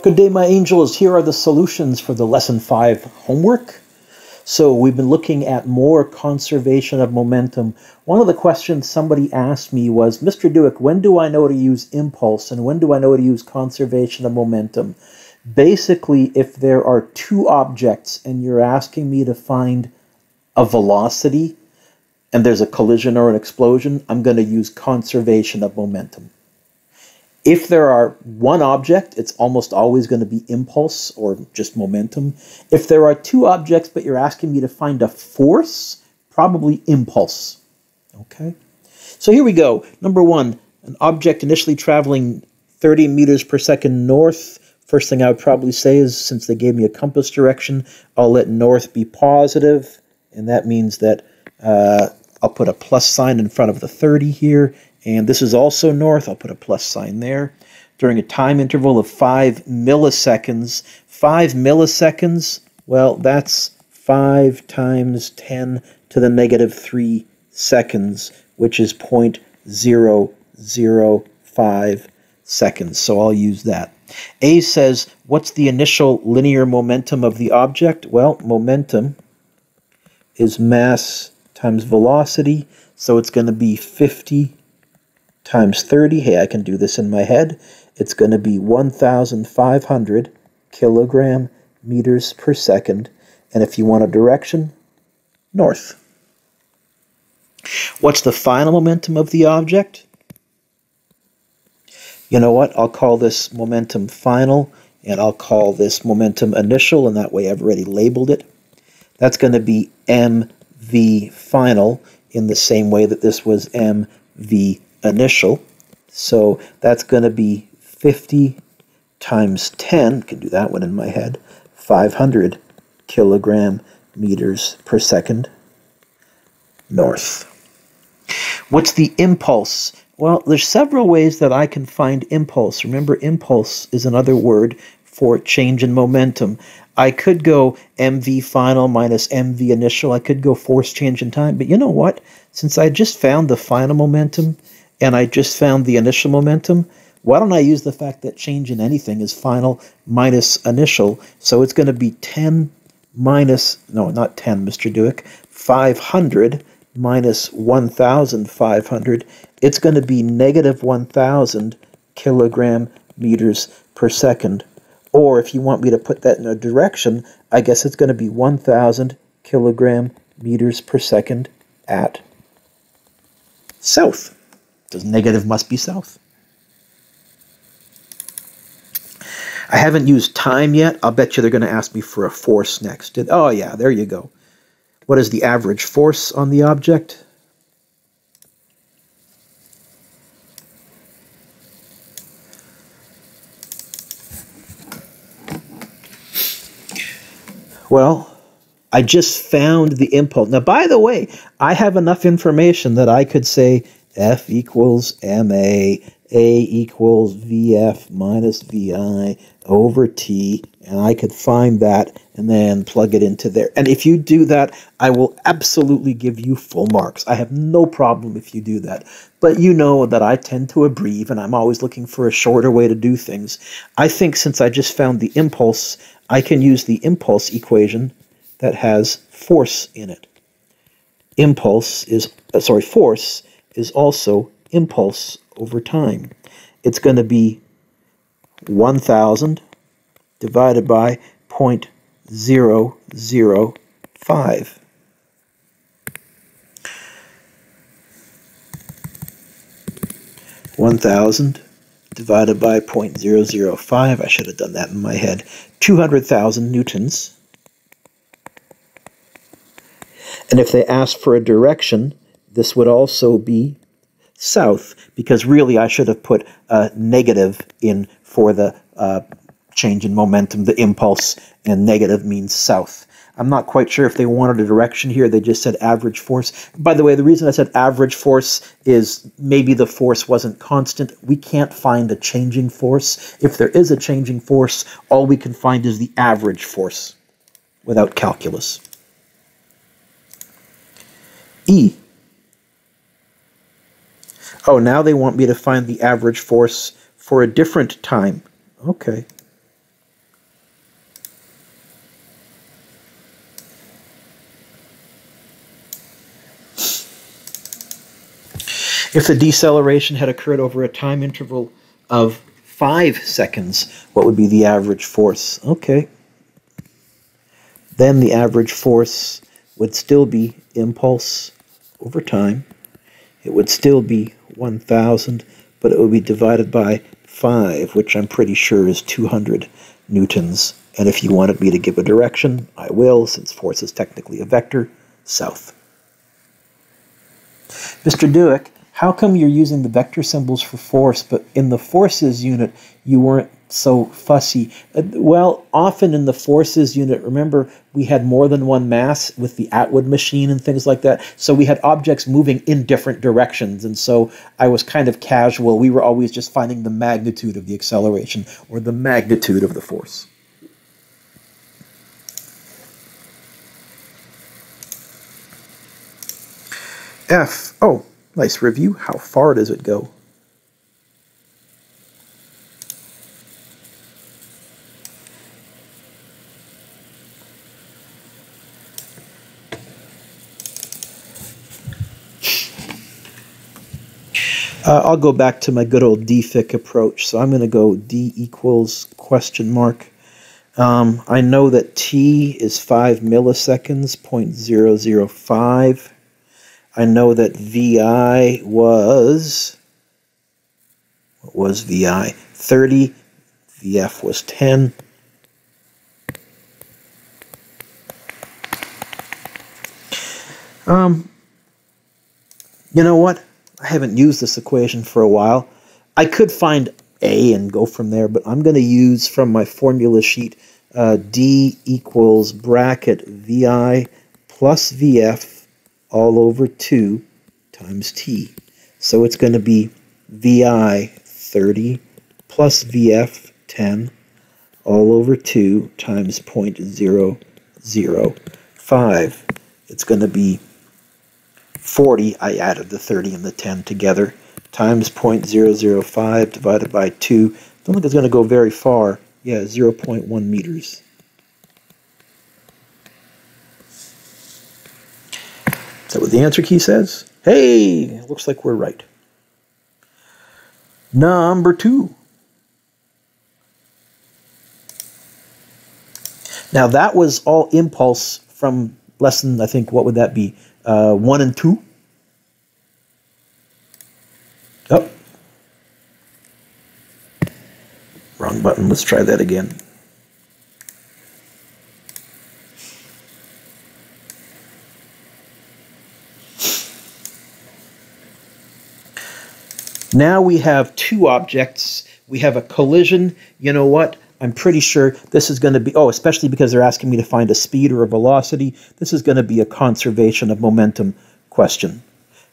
Good day, my angels. Here are the solutions for the Lesson 5 homework. So we've been looking at more conservation of momentum. One of the questions somebody asked me was, Mr. Dewick, when do I know to use impulse and when do I know to use conservation of momentum? Basically, if there are two objects and you're asking me to find a velocity and there's a collision or an explosion, I'm going to use conservation of momentum. If there are one object, it's almost always going to be impulse or just momentum. If there are two objects, but you're asking me to find a force, probably impulse. Okay? So here we go. Number one, an object initially traveling 30 meters per second north. First thing I would probably say is, since they gave me a compass direction, I'll let north be positive, and that means that I'll put a plus sign in front of the 30 here. And this is also north. I'll put a plus sign there. During a time interval of 5 milliseconds. 5 milliseconds, well, that's 5 times 10 to the negative 3 seconds, which is 0.005 seconds. So I'll use that. A says, what's the initial linear momentum of the object? Well, momentum is mass times velocity. So it's going to be 50 times 30, hey, I can do this in my head. It's going to be 1,500 kilogram meters per second. And if you want a direction, north. What's the final momentum of the object? You know what? I'll call this momentum final, and I'll call this momentum initial, and that way I've already labeled it. That's going to be mv final in the same way that this was mv initial. So that's going to be 50 times 10, can do that one in my head, 500 kilogram meters per second north. What's the impulse? Well, there's several ways that I can find impulse. Remember, impulse is another word for change in momentum. I could go mv final minus mv initial. I could go force change in time. But you know what? Since I just found the final momentum and I just found the initial momentum, why don't I use the fact that change in anything is final minus initial? So it's going to be 10 minus, no, not 10, Mr. Dewick, 500 minus 1,500. It's going to be negative 1,000 kilogram meters per second. Or if you want me to put that in a direction, I guess it's going to be 1,000 kilogram meters per second at south. Because negative must be south. I haven't used time yet. I'll bet you they're going to ask me for a force next. Oh yeah, there you go. What is the average force on the object? Well, I just found the impulse. Now, by the way, I have enough information that I could say F equals ma, A equals Vf minus Vi over T, and I could find that and then plug it into there. And if you do that, I will absolutely give you full marks. I have no problem if you do that. But you know that I tend to abbreviate, and I'm always looking for a shorter way to do things. I think since I just found the impulse, I can use the impulse equation that has force in it. Force is also impulse over time. It's going to be 1,000 divided by 0.005. Divided by 0.005. I should have done that in my head. 200,000 newtons. And if they asked for a direction, this would also be south, because really I should have put a negative in for the change in momentum, the impulse, and negative means south. I'm not quite sure if they wanted a direction here. They just said average force. By the way, the reason I said average force is maybe the force wasn't constant. We can't find a changing force. If there is a changing force, all we can find is the average force without calculus. E. Oh, now they want me to find the average force for a different time. Okay. If the deceleration had occurred over a time interval of 5 seconds, what would be the average force? Okay. Then the average force would still be impulse over time. It would still be 1,000, but it would be divided by 5, which I'm pretty sure is 200 newtons. And if you wanted me to give a direction, I will, since force is technically a vector, south. Mr. Dewick, how come you're using the vector symbols for force, but in the forces unit you weren't so fussy? Well, often in the forces unit, remember, we had more than one mass with the Atwood machine and things like that, so we had objects moving in different directions, and so I was kind of casual. We were always just finding the magnitude of the acceleration or the magnitude of the force. F. Oh, nice review. How far does it go? I'll go back to my good old DFIC approach. So I'm going to go D equals question mark. I know that T is 5 milliseconds, 0.005. I know that VI was, what was VI? 30. VF was 10. You know what? I haven't used this equation for a while. I could find A and go from there, but I'm going to use from my formula sheet D equals bracket VI plus VF all over 2 times T. So it's going to be VI 30 plus VF 10 all over 2 times 0.005. It's going to be 40, I added the 30 and the 10 together, times 0.005 divided by 2. I don't think it's going to go very far. Yeah, 0.1 meters. Is that what the answer key says? Hey, looks like we're right. Number 2. Now that was all impulse from lesson, I think, what would that be? 1 and 2? Oh. Wrong button. Let's try that again. Now we have 2 objects. We have a collision. You know what? I'm pretty sure this is going to be, especially because they're asking me to find a speed or a velocity, this is going to be a conservation of momentum question.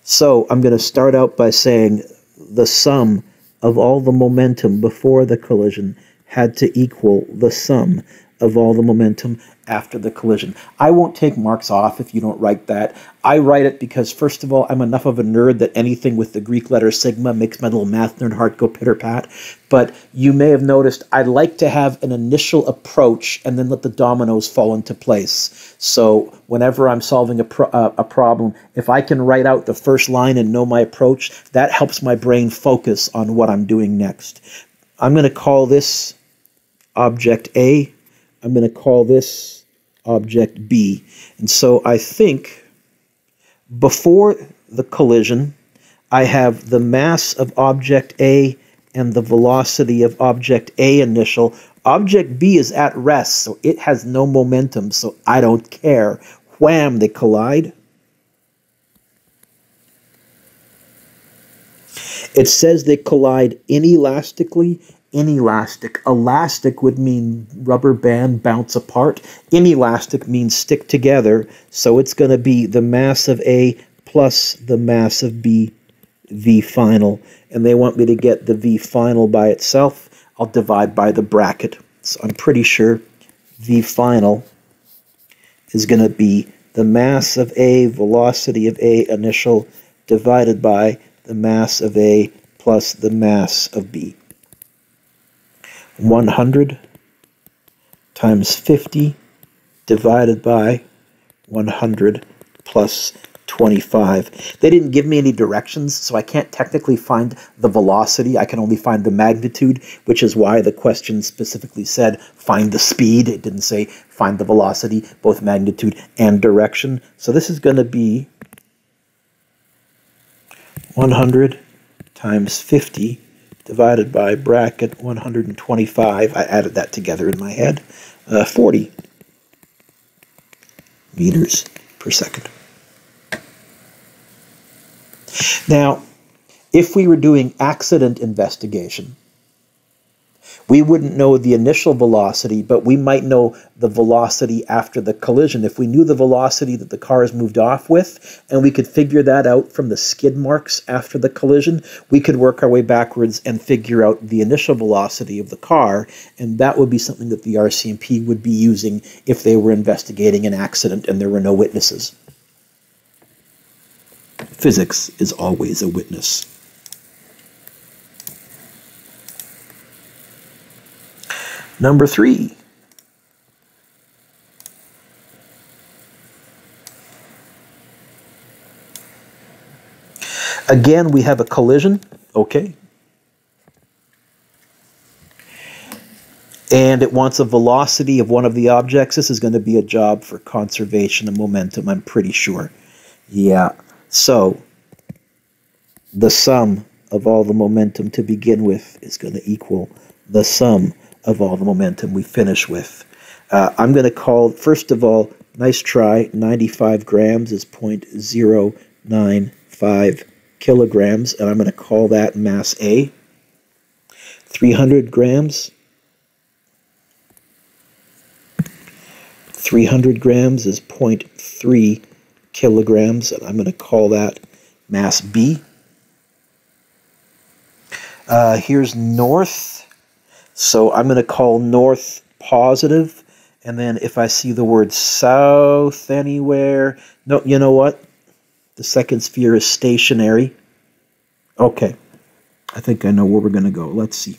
So I'm going to start out by saying the sum of all the momentum before the collision had to equal the sum of all the momentum after the collision. I won't take marks off if you don't write that. I write it because, first of all, I'm enough of a nerd that anything with the Greek letter sigma makes my little math nerd heart go pitter-pat. But you may have noticed I like to have an initial approach and then let the dominoes fall into place. So whenever I'm solving a problem, if I can write out the first line and know my approach, that helps my brain focus on what I'm doing next. I'm going to call this object A. I'm going to call this object B. And so I think before the collision, I have the mass of object A and the velocity of object A initial. Object B is at rest, so it has no momentum, so I don't care. Wham, they collide. It says they collide inelastically. Inelastic. Elastic would mean rubber band, bounce apart. Inelastic means stick together. So it's going to be the mass of A plus the mass of B, V final. And they want me to get the V final by itself. I'll divide by the bracket. So I'm pretty sure V final is going to be the mass of A, velocity of A initial, divided by the mass of A plus the mass of B. 100 times 50 divided by 100 plus 25. They didn't give me any directions, so I can't technically find the velocity. I can only find the magnitude, which is why the question specifically said find the speed. It didn't say find the velocity, both magnitude and direction. So this is going to be 100 times 50 divided by bracket 125. I added that together in my head. 40 meters per second. Now, if we were doing accident investigation, we wouldn't know the initial velocity, but we might know the velocity after the collision. If we knew the velocity that the cars moved off with, and we could figure that out from the skid marks after the collision, we could work our way backwards and figure out the initial velocity of the car, and that would be something that the RCMP would be using if they were investigating an accident and there were no witnesses. Physics is always a witness. Number 3. Again, we have a collision, okay? And it wants a velocity of one of the objects. This is going to be a job for conservation of momentum, I'm pretty sure. Yeah, so the sum of all the momentum to begin with is going to equal the sum of all the momentum we finish with. I'm going to call, first of all, nice try, 95 grams is 0.095 kilograms, and I'm going to call that mass A. 300 grams. 300 grams is 0.3 kilograms, and I'm going to call that mass B. Here's north. So I'm going to call north positive, and then if I see the word south anywhere, no, you know what? The second sphere is stationary. Okay, I think I know where we're going to go. Let's see.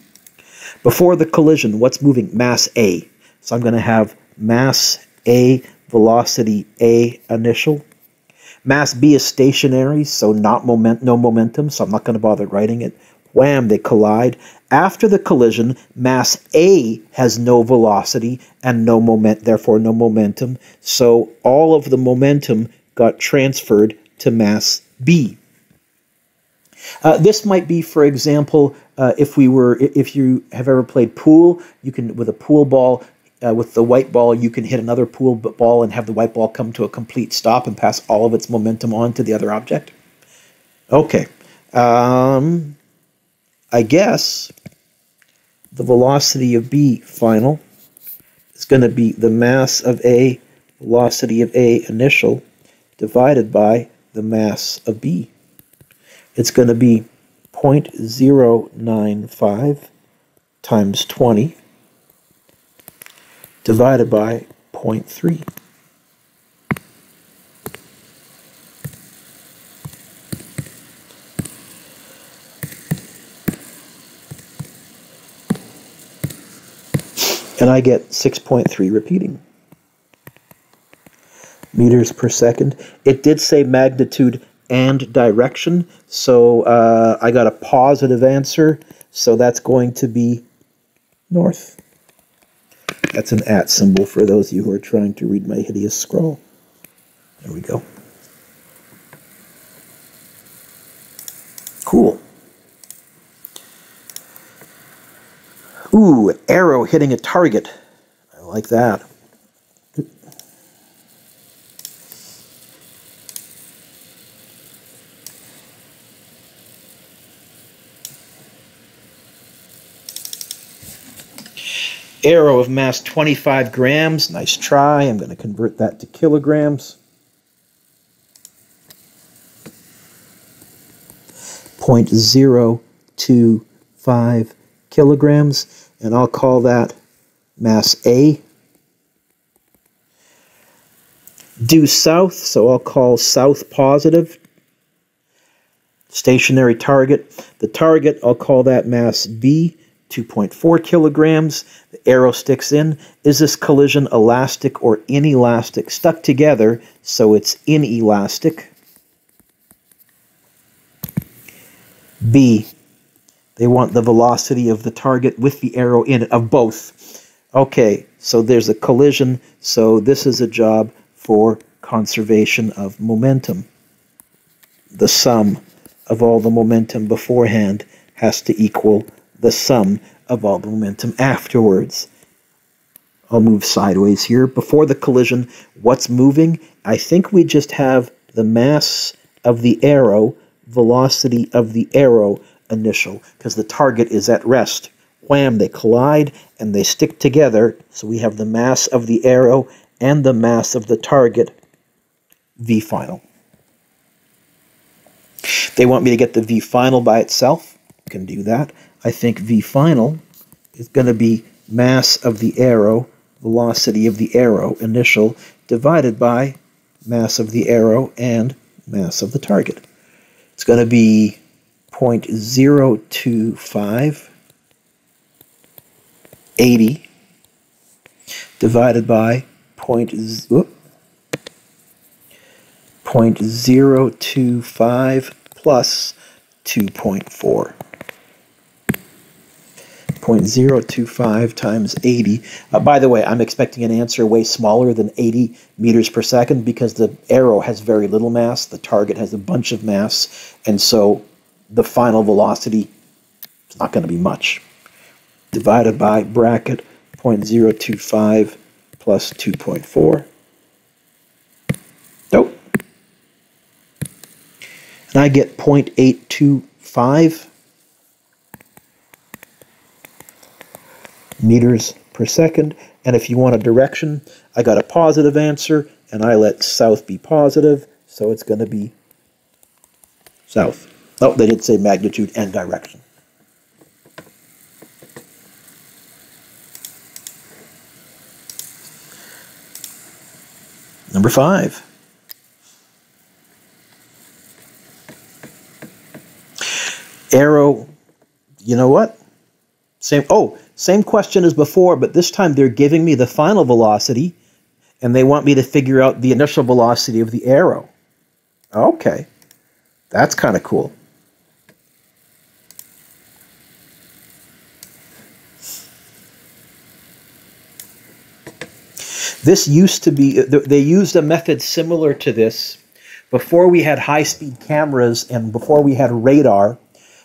Before the collision, what's moving? Mass A. So I'm going to have mass A, velocity A initial. Mass B is stationary, so no momentum, so I'm not going to bother writing it. Wham, they collide. After the collision, mass A has no velocity and no therefore no momentum. So all of the momentum got transferred to mass B. This might be, for example, if you have ever played pool, you can, with a pool ball, with the white ball, you can hit another pool ball and have the white ball come to a complete stop and pass all of its momentum on to the other object. Okay. I guess the velocity of B final is going to be the mass of A, velocity of A initial, divided by the mass of B. It's going to be 0.095 times 20 divided by 0.3. And I get 6.3 repeating meters per second. It did say magnitude and direction, so I got a positive answer, so that's going to be north. That's an @ symbol for those of you who are trying to read my hideous scrawl. There we go. Cool. Ooh, arrow hitting a target. I like that. Arrow of mass 25 grams. Nice try. I'm going to convert that to kilograms. 0.025 kilograms, and I'll call that mass A. Due south, so I'll call south positive. Stationary target. The target, I'll call that mass B, 2.4 kilograms. The arrow sticks in. Is this collision elastic or inelastic? Stuck together, so it's inelastic. B, they want the velocity of the target with the arrow in it, of both. Okay, so there's a collision, so this is a job for conservation of momentum. The sum of all the momentum beforehand has to equal the sum of all the momentum afterwards. I'll move sideways here. Before the collision, what's moving? I think we just have the mass of the arrow, velocity of the arrow initial, because the target is at rest. Wham, they collide and they stick together, so we have the mass of the arrow and the mass of the target, V final. They want me to get the V final by itself. I can do that. I think V final is going to be mass of the arrow, velocity of the arrow initial, divided by mass of the arrow and mass of the target. It's going to be 0.025 80 divided by 0.025 plus 2.4. 0.025 times 80. By the way, I'm expecting an answer way smaller than 80 meters per second because the arrow has very little mass, the target has a bunch of mass, and so the final velocity is not going to be much. Divided by bracket 0.025 plus 2.4. Nope. And I get 0.825 meters per second. And if you want a direction, I got a positive answer, and I let south be positive, so it's going to be south. Oh, they did say magnitude and direction. Number 5. Arrow, you know what? Same question as before, but this time they're giving me the final velocity, and they want me to figure out the initial velocity of the arrow. Okay, that's kind of cool. This used to be, they used a method similar to this before we had high-speed cameras and before we had radar.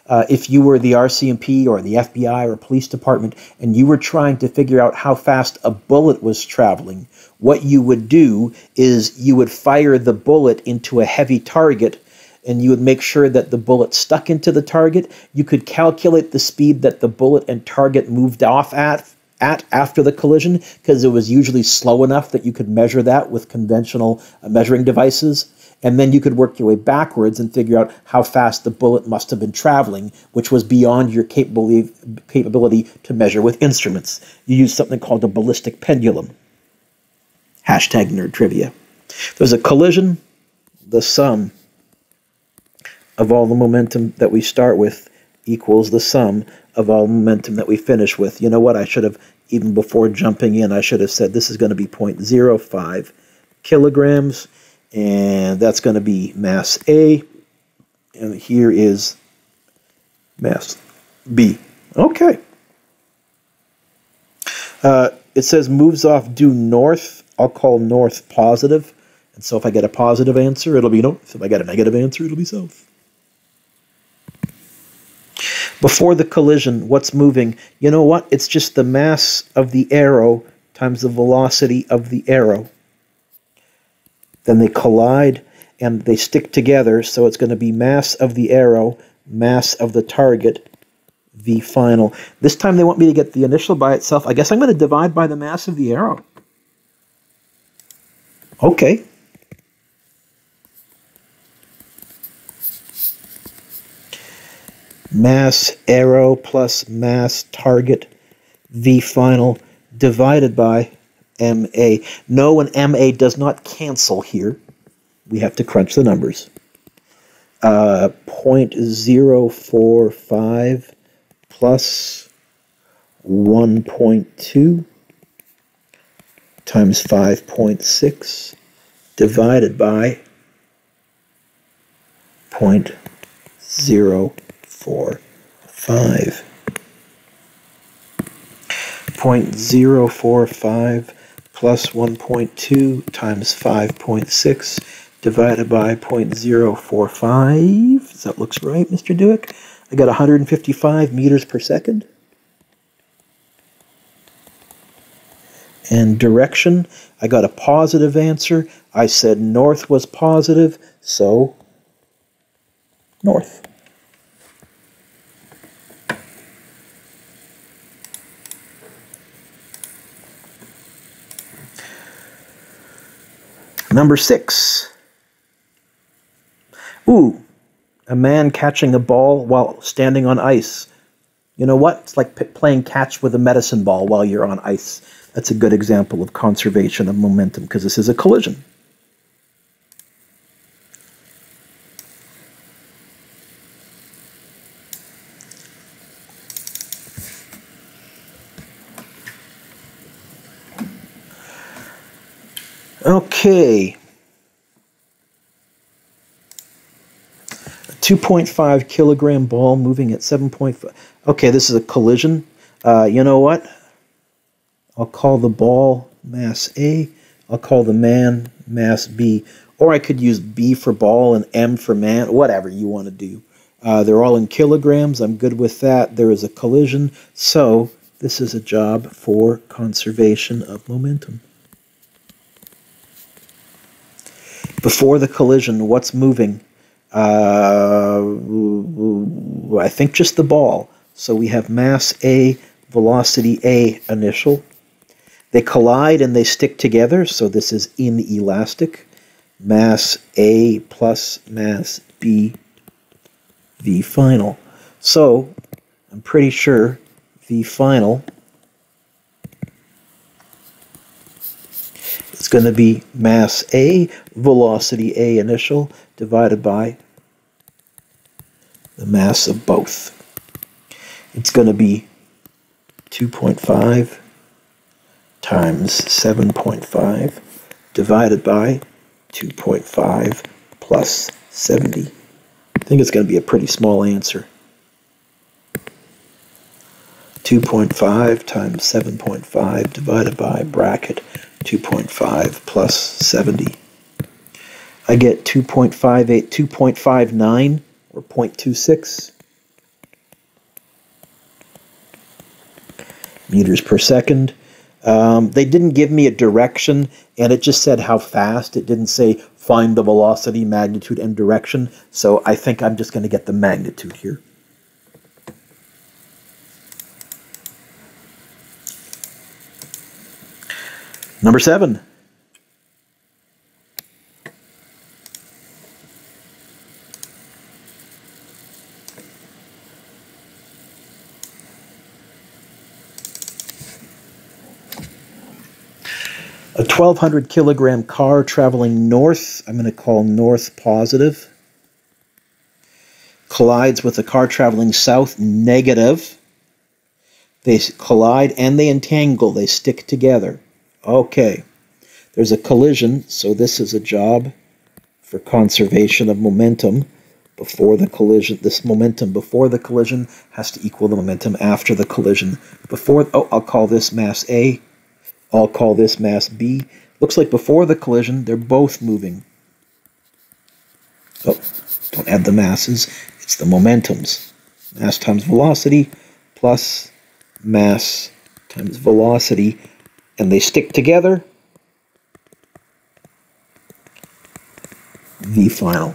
If you were the RCMP or the FBI or police department and you were trying to figure out how fast a bullet was traveling, what you would do is you would fire the bullet into a heavy target, and you would make sure that the bullet stuck into the target. You could calculate the speed that the bullet and target moved off at after the collision, because it was usually slow enough that you could measure that with conventional measuring devices. And then you could work your way backwards and figure out how fast the bullet must have been traveling, which was beyond your capability to measure with instruments. You use something called a ballistic pendulum. Hashtag nerd trivia. There's a collision. The sum of all the momentum that we start with equals the sum of all momentum that we finish with. You know what? I should have, even before jumping in, I should have said this is going to be 0.05 kilograms. And that's going to be mass A, and here is mass B. Okay. It says moves off due north. I'll call north positive. And so if I get a positive answer, it'll be north. If I get a negative answer, it'll be south. Before the collision, what's moving? You know what? It's just the mass of the arrow times the velocity of the arrow. Then they collide and they stick together, so it's going to be mass of the arrow, mass of the target, V final. This time they want me to get the initial by itself. I guess I'm going to divide by the mass of the arrow. Okay. Mass arrow plus mass target, V final, divided by MA. No, and MA does not cancel here. We have to crunch the numbers. 0.045 plus 1.2 times 5.6 divided by 0.04. 0.045. 0.045 plus 1.2 times 5.6 divided by 0.045. Does that looks right, Mr. Dewick? I got 155 meters per second. And direction, I got a positive answer. I said north was positive, so north. Number 6. Ooh, a man catching a ball while standing on ice. You know what? It's like playing catch with a medicine ball while you're on ice. That's a good example of conservation of momentum because this is a collision. Okay. A 2.5 kilogram ball moving at 7.5. Okay, this is a collision. You know what? I'll call the ball mass A. I'll call the man mass B. Or I could use B for ball and M for man, whatever you want to do. They're all in kilograms. I'm good with that. There is a collision. So this is a job for conservation of momentum. Before the collision, what's moving? I think just the ball. So we have mass A, velocity A initial. They collide and they stick together, so this is inelastic. Mass A plus mass B, V final. So I'm pretty sure V final is going to be mass A, velocity A initial, divided by the mass of both. It's going to be 2.5 times 7.5 divided by 2.5 plus 70. I think it's going to be a pretty small answer. 2.5 times 7.5 divided by bracket 2.5 plus 70. I get 2.58, 2.59 or 0.26 meters per second. They didn't give me a direction, and it just said how fast. It didn't say find the velocity, magnitude, and direction. So I think I'm just going to get the magnitude here. Number 7. A 1,200 kilogram car traveling north, I'm going to call north positive, collides with a car traveling south negative. They collide and they entangle, they stick together. Okay, there's a collision, so this is a job for conservation of momentum before the collision. This momentum before the collision has to equal the momentum after the collision. I'll call this mass A. I'll call this mass B. Looks like before the collision, they're both moving. Oh, don't add the masses. It's the momentums. Mass times velocity plus mass times velocity. And they stick together. V final.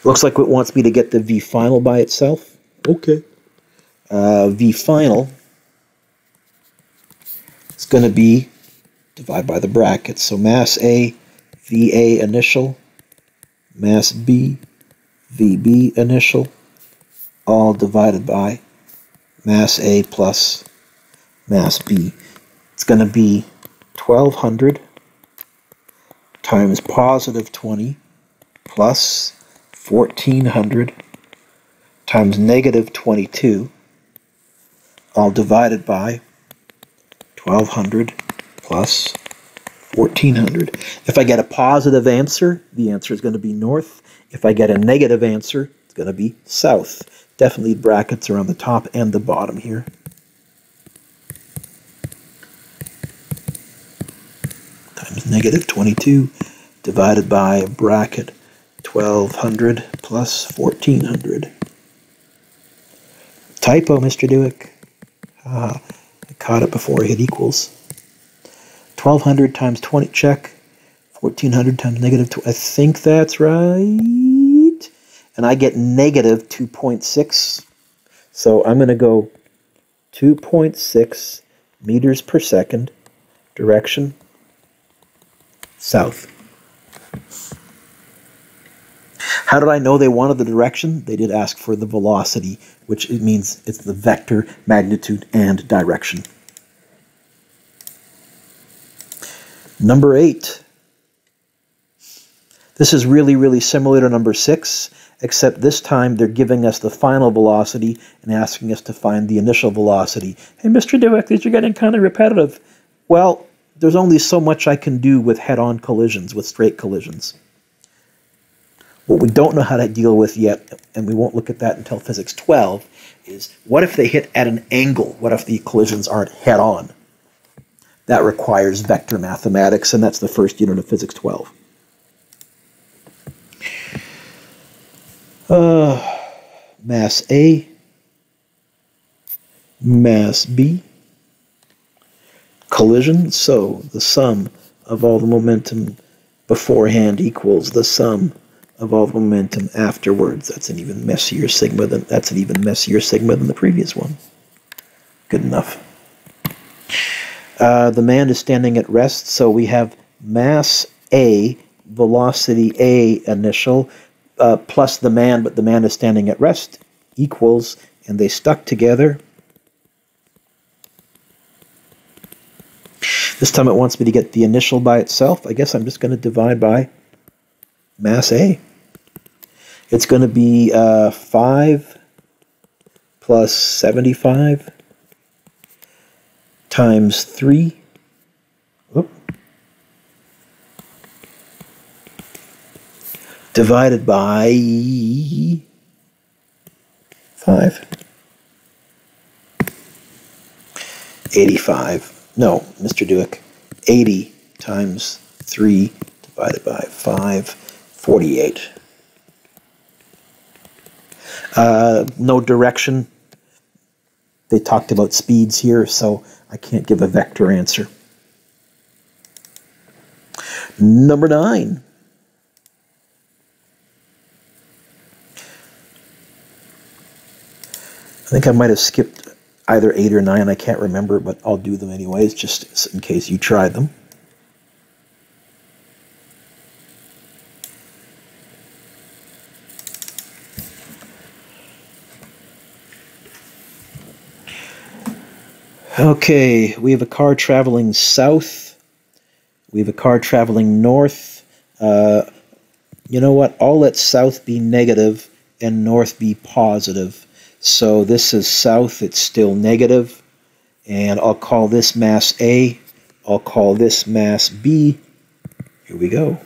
Looks like it wants me to get the V final by itself. Okay. V final is going to be divide by the brackets. So mass A, VA initial, mass B, VB initial, all divided by mass A plus mass B. It's going to be 1,200 times positive 20 plus 1,400 times negative 22, all divided by 1,200 plus 1,400. If I get a positive answer, the answer is going to be north. If I get a negative answer, it's going to be south. Definitely brackets around the top and the bottom here. Times negative 22 divided by bracket 1200 plus 1400. Typo, Mr. Dewick. I caught it before I hit equals. 1200 times 20, check. 1400 times negative 2. I think that's right. And I get negative 2.6. So I'm going to go 2.6 meters per second, direction south. How did I know they wanted the direction? They did ask for the velocity, which it means it's the vector, magnitude, and direction. Number 8. This is really, really similar to number 6, except this time they're giving us the final velocity and asking us to find the initial velocity. Hey, Mr. Dewick, these are getting kind of repetitive. Well, there's only so much I can do with head-on collisions, with straight collisions. What we don't know how to deal with yet, and we won't look at that until Physics 12, is what if they hit at an angle? What if the collisions aren't head-on? That requires vector mathematics, and that's the first unit of Physics 12. Mass A, mass B, collision, so the sum of all the momentum beforehand equals the sum of all the momentum afterwards. That's an even messier sigma than the previous one. Good enough. The man is standing at rest, so we have mass A, velocity A initial, plus the man, but the man is standing at rest, equals, and they stuck together. This time it wants me to get the initial by itself. I guess I'm just going to divide by mass A. It's going to be 5 plus 75 times 3. Whoop. Divided by 5. 85. No, Mr. Dewick. 80 times 3 divided by 5. 48. No direction. They talked about speeds here, so I can't give a vector answer. Number 9. I think I might have skipped either 8 or 9. I can't remember, but I'll do them anyways, just in case you tried them. Okay, we have a car traveling south. We have a car traveling north. You know what? I'll let south be negative and north be positive. So this is south, it's still negative. And I'll call this mass A. I'll call this mass B. Here we go.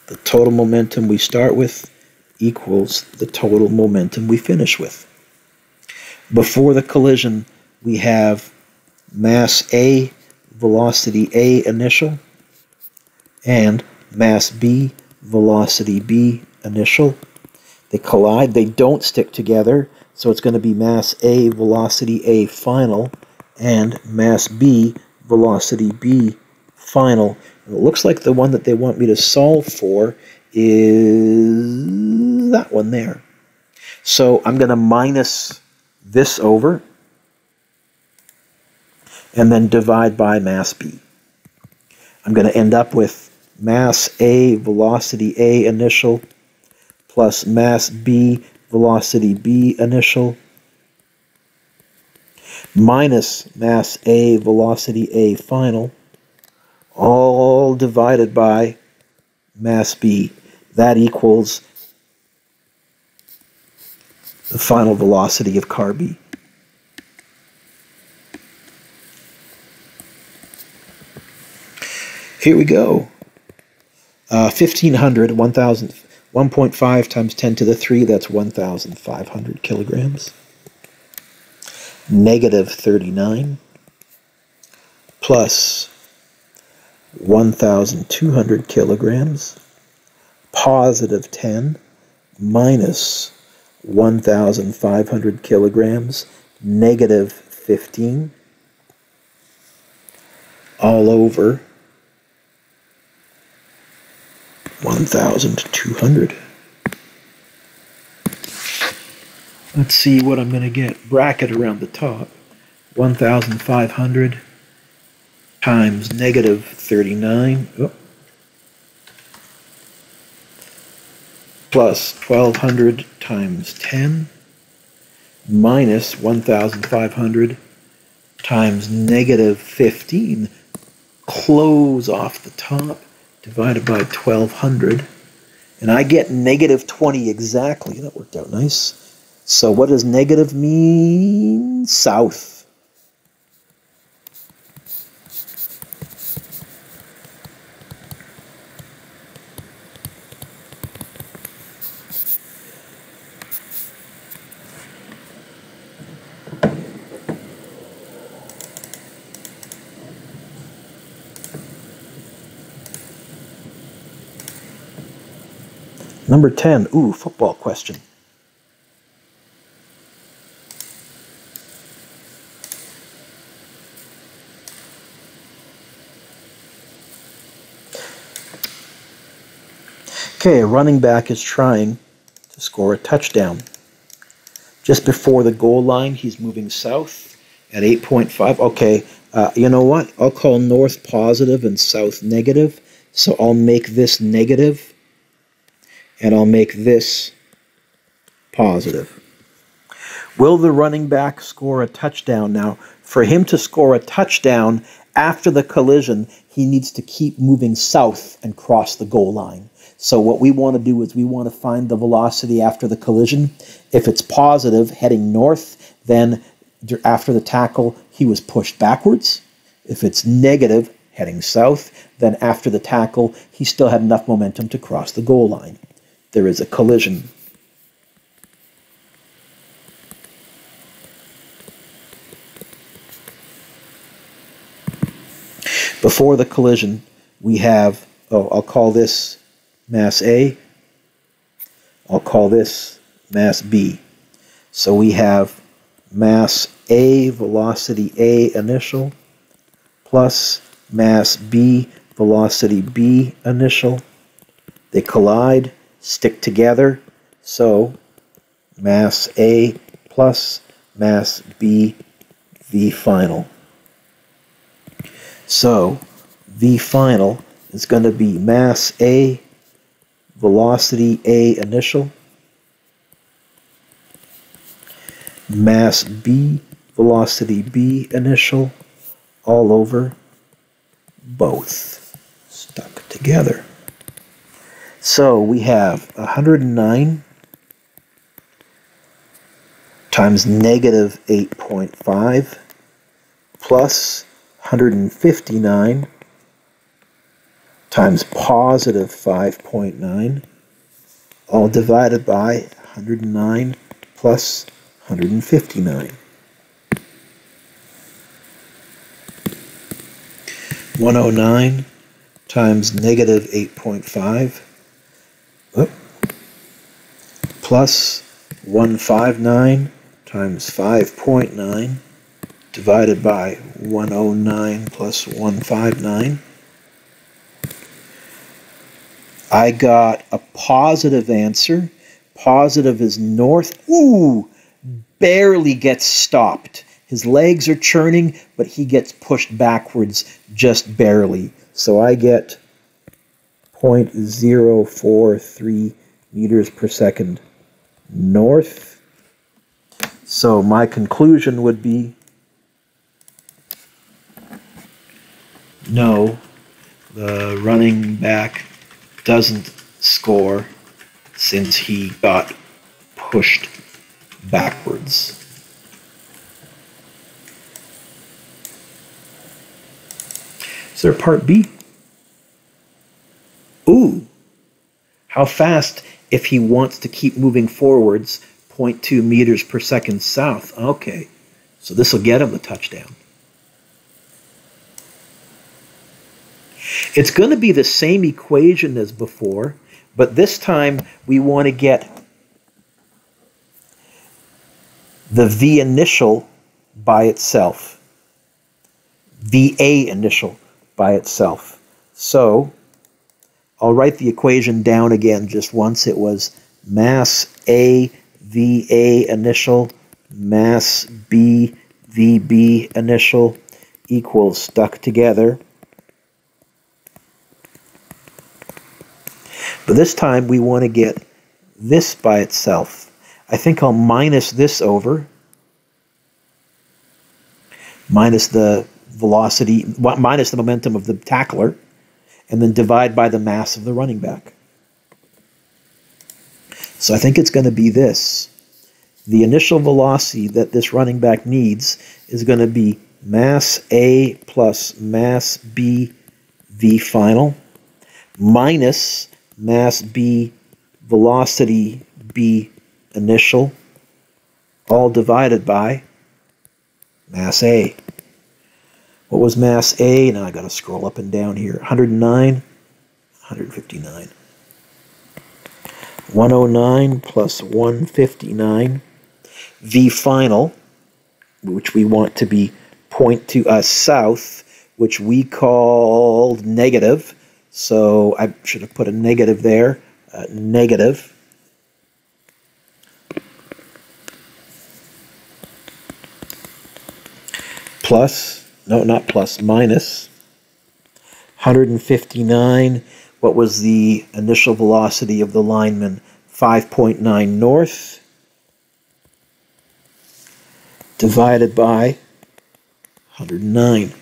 The total momentum we start with equals the total momentum we finish with. Before the collision, we have mass A, velocity A initial, and mass B, velocity B initial. They collide, they don't stick together, so it's going to be mass A, velocity A final, and mass B, velocity B final. And it looks like the one that they want me to solve for is that one there. So I'm going to minus this over, and then divide by mass B. I'm going to end up with mass A, velocity A initial, plus mass B, velocity B initial, minus mass A, velocity A final, all divided by mass B. That equals the final velocity of car B. Here we go. 1,500, 1,000, 1.5 times 10 to the 3, that's 1,500 kilograms. Negative 39 plus 1,200 kilograms, positive 10 minus 1,500 kilograms, negative 15, all over 1,200. Let's see what I'm going to get. Bracket around the top. 1,500 times negative 39. Oh. Plus 1,200 times 10 minus 1,500 times negative 15. Close off the top, divided by 1,200. And I get negative 20 exactly. That worked out nice. So what does negative mean? South. Number 10. Ooh, football question. Okay, a running back is trying to score a touchdown. Just before the goal line, he's moving south at 8.5. Okay, you know what? I'll call north positive and south negative. So I'll make this negative, and I'll make this positive. Will the running back score a touchdown? Now, for him to score a touchdown after the collision, he needs to keep moving south and cross the goal line. So what we want to do is we want to find the velocity after the collision. If it's positive, heading north, then after the tackle, he was pushed backwards. If it's negative, heading south, then after the tackle, he still had enough momentum to cross the goal line. There is a collision. Before the collision, we have, I'll call this mass A. I'll call this mass B. So we have mass A, velocity A initial, plus mass B, velocity B initial. They collide, stick together, so mass A plus mass B, V final. So V final is going to be mass A, velocity A initial, mass B, velocity B initial, all over both stuck together. So we have 109 times negative 8.5 plus 159 times positive 5.9, all divided by 109 plus 159. 109 times negative 8.5 plus 159 times 5.9 divided by 109 plus 159. I got a positive answer. Positive is north. Ooh, barely gets stopped. His legs are churning, but he gets pushed backwards just barely. So I get 0.043 meters per second north. So my conclusion would be no, the running back doesn't score since he got pushed backwards. Is there part B? Ooh, how fast if he wants to keep moving forwards 0.2 meters per second south. Okay, so this will get him the touchdown. It's going to be the same equation as before, but this time we want to get the V initial by itself, VA initial by itself. So I'll write the equation down again just once. It was mass A, VA initial, mass B, VB initial equals, stuck together. But this time we want to get this by itself. I think I'll minus this over, minus the velocity, minus the momentum of the tackler, and then divide by the mass of the running back. So I think it's going to be this. The initial velocity that this running back needs is going to be mass A plus mass B V final minus mass B velocity B initial, all divided by mass A. What was mass A? Now I got to scroll up and down here. 109, 159. 109 plus 159. V final, which we want to be point to us south, which we called negative. So I should have put a negative there. Negative. Plus, no, not plus, minus 159. What was the initial velocity of the lineman? 5.9 north divided by 109.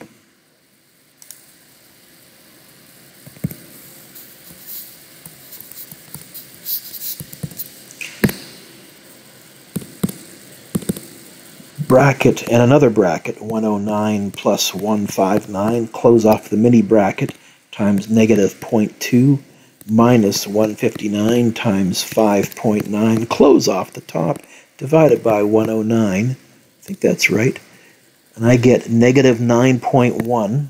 Bracket and another bracket, 109 plus 159, close off the mini bracket, times negative 0.2 minus 159 times 5.9, close off the top, divided by 109. I think that's right. And I get negative 9.1,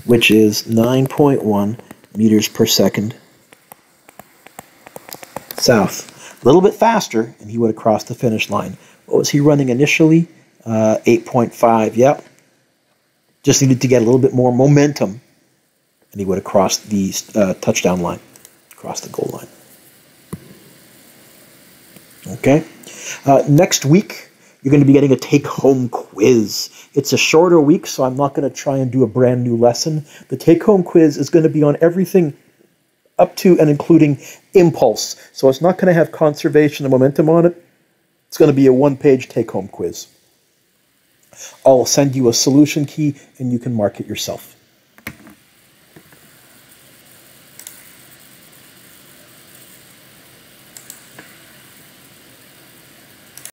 which is 9.1 meters per second south. A little bit faster, and he would have crossed the finish line. What was he running initially? 8.5, yep. Just needed to get a little bit more momentum, and he would have crossed the touchdown line, crossed the goal line. Okay? Next week, you're going to be getting a take-home quiz. It's a shorter week, so I'm not going to try and do a brand new lesson. The take-home quiz is going to be on everything up to and including impulse. So it's not going to have conservation and momentum on it. It's going to be a one-page take-home quiz. I'll send you a solution key, and you can mark it yourself.